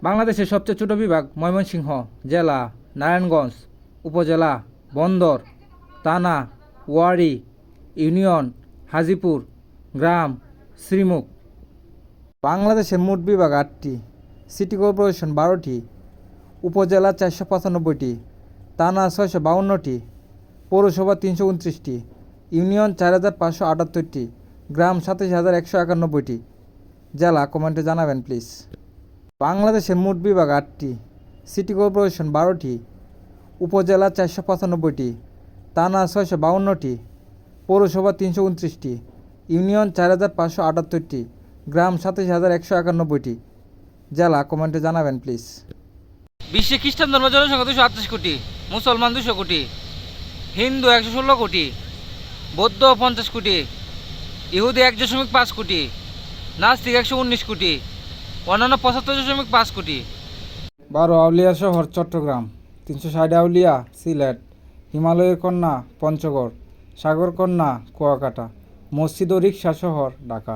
বাংলাদেশের সবচেয়ে ছোট বিভাগ ময়মনসিংহ, জেলা নারায়ণগঞ্জ, উপজেলা বন্দর, থানা ওয়ারী, ইউনিয়ন হাজীপুর, গ্রাম শ্রীমুখ। বাংলাদেশের মোট বিভাগ 8টি, সিটি কর্পোরেশন 12টি, উপজেলা 495টি, থানা 652টি, পৌরসভা 329টি, ইউনিয়ন 4578টি, গ্রাম 27191টি। জেলা কমেন্টে জানাবেন প্লিজ। বাংলাদেশের মোট বিভাগ 8টি, সিটি কর্পোরেশন 12টি, উপজেলা 495টি, থানা 652টি, পৌরসভা 329টি, ইউনিয়ন 4578টি, গ্রাম 27191টি। জেলা কমেন্টে জানাবেন প্লিজ। বিশ্বে খ্রিস্টান ধর্মের জনসংখ্যা 228 কোটি, মুসলমান 200 কোটি, হিন্দু 116 কোটি, বৌদ্ধ 50 কোটি, ইহুদি 1.5 কোটি, নাস্তিক 119 কোটি, অন্যান্য 75.5 কোটি। 12 আউলিয়া শহর চট্টগ্রাম, 360 আউলিয়া সিলেট, হিমালয়ের কন্যা পঞ্চগড়, সাগরকন্যা কুয়াকাটা, মসজিদ ও রিকশা শহর ঢাকা।